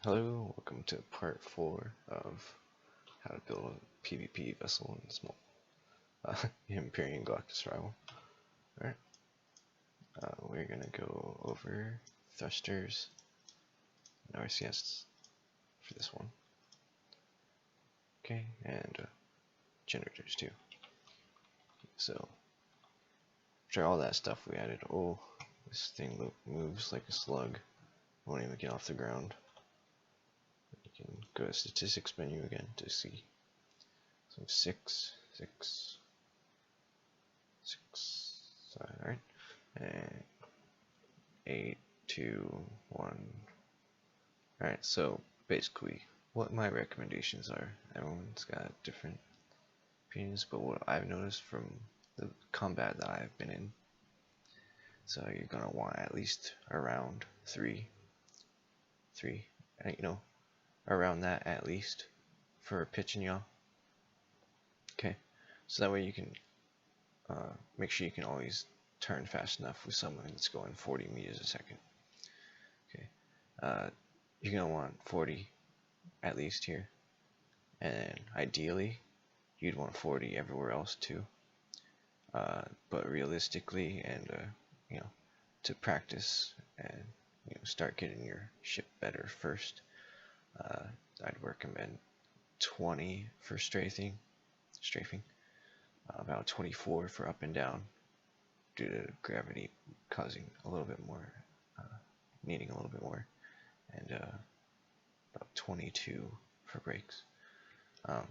Hello, welcome to part 4 of how to build a PvP vessel in small Empyrion Galactic Survival. Alright, we're gonna go over thrusters and RCS for this one. Okay, and generators too. So, after all that stuff we added, oh, this thing moves like a slug. Won't even get off the ground. You can go to statistics menu again to see. So 6, 6, 6, alright, and 8, 2, 1. Alright, so basically what my recommendations are, everyone's got different opinions, but what I've noticed from the combat that I've been in, so you're gonna want at least around 3, you know, around that at least for pitch and yaw. Okay, so that way you can make sure you can always turn fast enough with someone that's going 40 meters a second. Okay, you're gonna want 40 at least here, and ideally you'd want 40 everywhere else too. But realistically, and you know, to practice and start getting your ship better first, I'd recommend 20 for strafing, about 24 for up and down, due to gravity causing a little bit more, needing a little bit more, and about 22 for brakes. And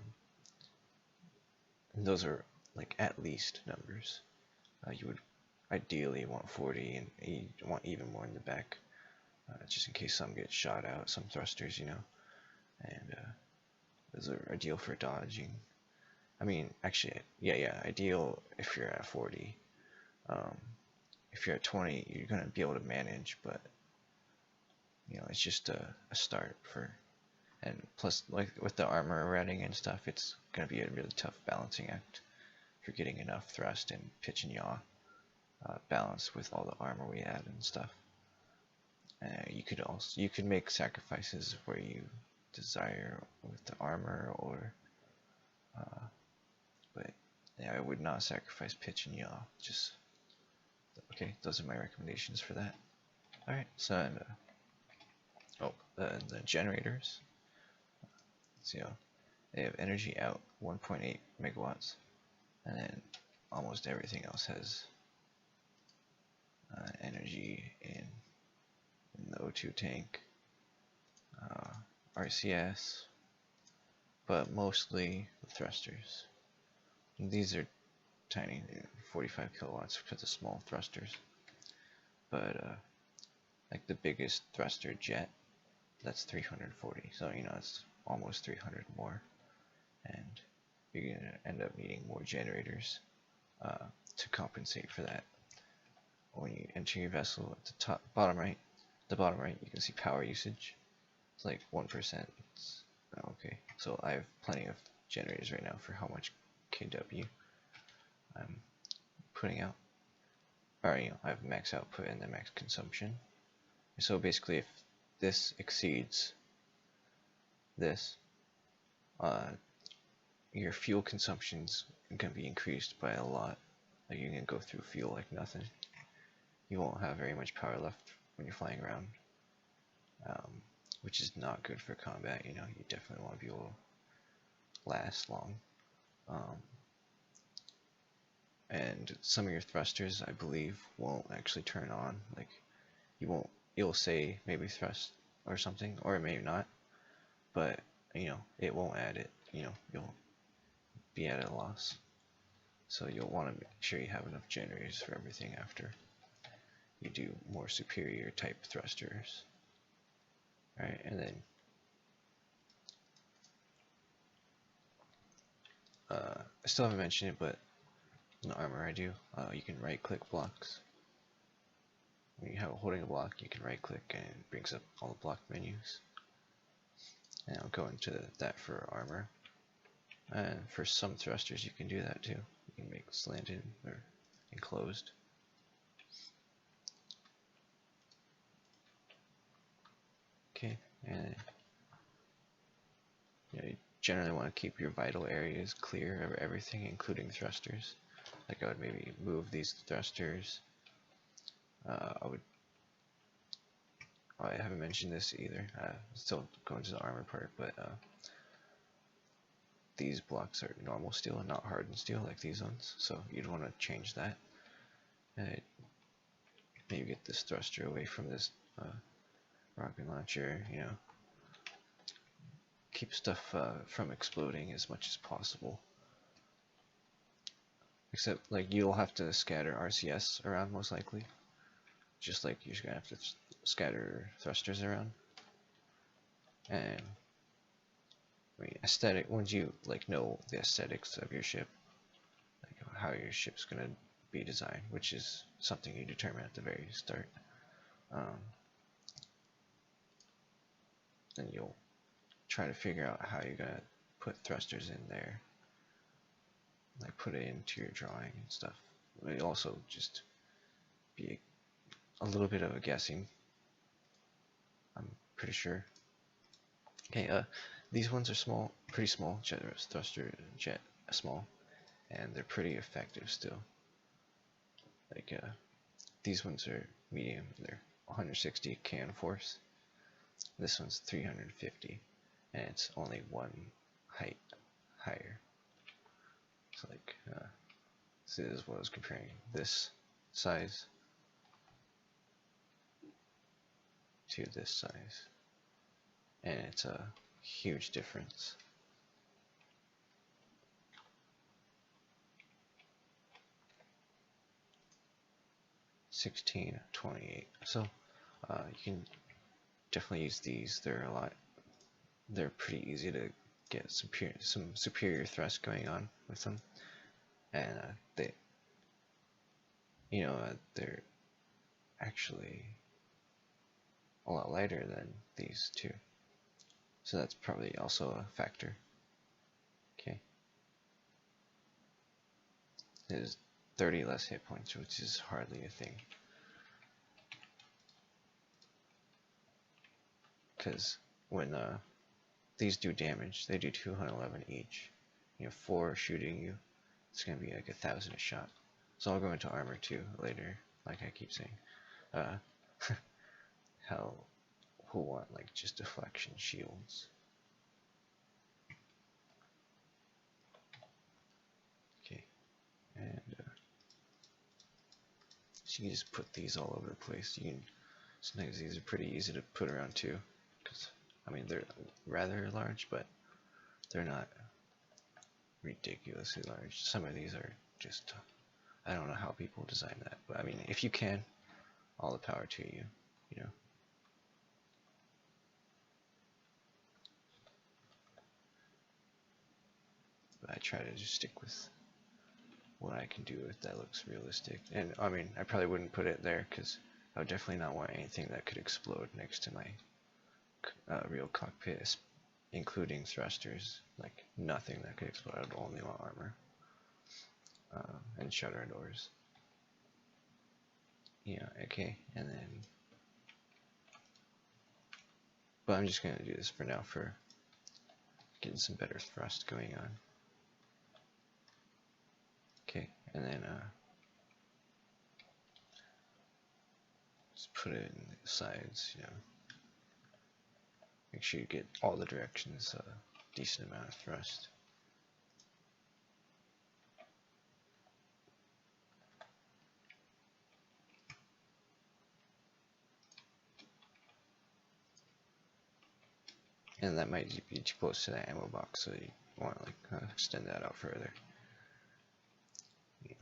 those are like at least numbers. You would ideally want 40, and you want even more in the back, just in case some get shot out, some thrusters, and those are ideal for dodging. I mean, actually, yeah, ideal if you're at 40. If you're at 20, you're gonna be able to manage, but it's just a start for. And plus, like with the armor adding and stuff, it's gonna be a really tough balancing act for getting enough thrust and pitch and yaw balance with all the armor we add and stuff. You could make sacrifices where you desire with the armor, or but yeah, I would not sacrifice pitch and yaw. Just okay. Those are my recommendations for that. All right. So and, the generators. So they have energy out 1.8 megawatts, and then almost everything else has energy in the O2 tank, RCS, but mostly the thrusters. And these are tiny, 45 kilowatts for the small thrusters. But like the biggest thruster jet, that's 340. So it's almost 300 more, and you're gonna end up needing more generators to compensate for that. When you enter your vessel at the bottom right, you can see power usage. It's like 1%. Okay, so I have plenty of generators right now for how much kW I'm putting out. Or I have max output and then max consumption. So basically, if this exceeds this, your fuel consumption's gonna be increased by a lot. Like you're gonna go through fuel like nothing. You won't have very much power left when you're flying around, which is not good for combat. You definitely want to be able to last long. And some of your thrusters, I believe, won't actually turn on. Like you'll say maybe thrust or something, or it may not, but it won't add it. You'll be at a loss. So you'll want to make sure you have enough generators for everything after you do more superior type thrusters. Alright, and then I still haven't mentioned it, but in the armor I do, you can right click blocks. When you have holding a block, you can right click and it brings up all the block menus. And I'll go into that for armor. And for some thrusters you can do that too. You can make slanted or enclosed. Okay, and You generally want to keep your vital areas clear of everything, including thrusters. Like I would maybe move these thrusters. I haven't mentioned this either. Still going to the armor part, but these blocks are normal steel and not hardened steel like these ones. So you'd want to change that. Maybe get this thruster away from this rocket launcher. Keep stuff from exploding as much as possible. Except, like, you'll have to scatter RCS around most likely. Just like you're gonna have to scatter thrusters around. And I mean, aesthetic. Once you know the aesthetics of your ship, like how your ship's gonna be designed, which is something you determine at the very start, then you'll try to figure out how you're gonna put thrusters in there, like put it into your drawing and stuff. It also just be a little bit of a guessing. I'm pretty sure. Okay, these ones are small, pretty small. Thruster jet small, and they're pretty effective still. Like these ones are medium. They're 160 can force. This one's 350, and it's only one height higher. So like, this is what I was comparing this size to this size, and it's a huge difference. $16.28. So you can definitely use these. They're pretty easy to get some superior thrust going on with them, and they're actually a lot lighter than these two, so that's probably also a factor. Okay, there's 30 less hit points, which is hardly a thing, because when these do damage, they do 211 each. You have 4 shooting you, it's gonna be like 1,000 a shot. So I'll go into armor too later, like I keep saying. Who want like just deflection shields? Okay, and so you can just put these all over the place. Sometimes these are pretty easy to put around too, because I mean they're rather large, but they're not ridiculously large. Some of these are just, I don't know how people design that, but I mean, if you can, all the power to you, you know. But I try to just stick with what I can do if that looks realistic. And I mean, I probably wouldn't put it there because I would definitely not want anything that could explode next to my real cockpit, including thrusters. Like nothing that could explode. I would only want armor and shutter doors. Yeah, okay, and then, but I'm just gonna do this for now for getting some better thrust going on. Okay, and then just put it in the sides, you know. Make sure you get all the directions decent amount of thrust. And that might be too close to the ammo box, so you want to like extend that out further. Yeah.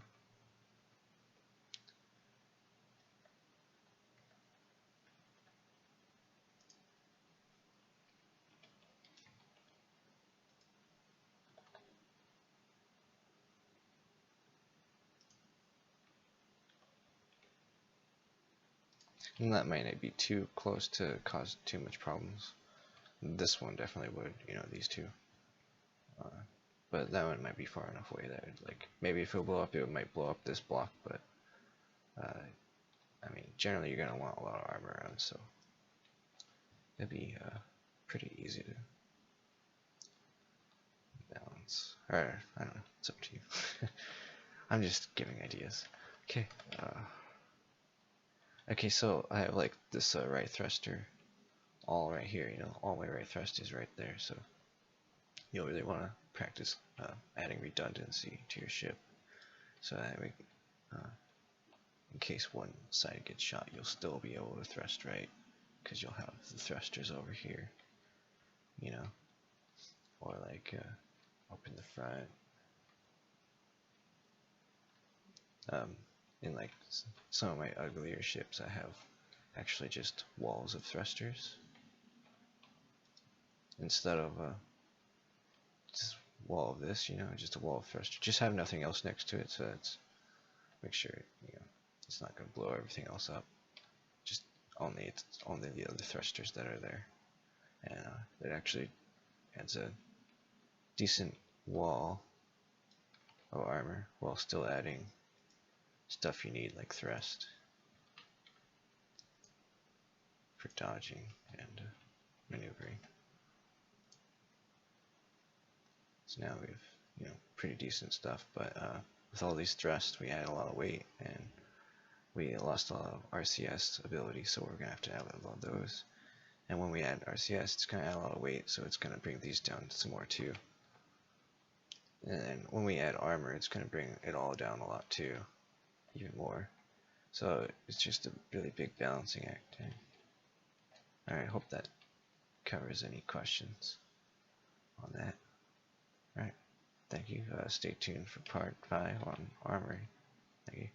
And that might not be too close to cause too much problems. This one definitely would, you know, these two. But that one might be far enough away that like maybe if it blow up, it might blow up this block. But I mean, generally you're gonna want a lot of armor around, so it'd be pretty easy to balance. Or, I don't know, it's up to you. I'm just giving ideas. Okay, okay, so I have like this right thruster all right here, you know, all my right thrust is right there, so you'll really want to practice adding redundancy to your ship, so that way, in case one side gets shot, you'll still be able to thrust right, because you'll have the thrusters over here, you know, or like up in the front. In like some of my uglier ships, I have actually just walls of thrusters instead of just wall of this, you know, just a wall of thruster. Just have nothing else next to it, so it's make sure, you know, it's not going to blow everything else up. Just only the other thrusters that are there, and it actually adds a decent wall of armor while still adding stuff you need like thrust for dodging and maneuvering. So now we have, you know, pretty decent stuff, but with all these thrusts, we add a lot of weight, and we lost a lot of RCS ability, so we're gonna have to add a lot of those. And when we add RCS, it's gonna add a lot of weight, so it's gonna bring these down some more too. And then when we add armor, it's gonna bring it all down a lot too, even more. So it's just a really big balancing act. Alright, hope that covers any questions on that. Alright, thank you. Stay tuned for part 5 on armory. Thank you.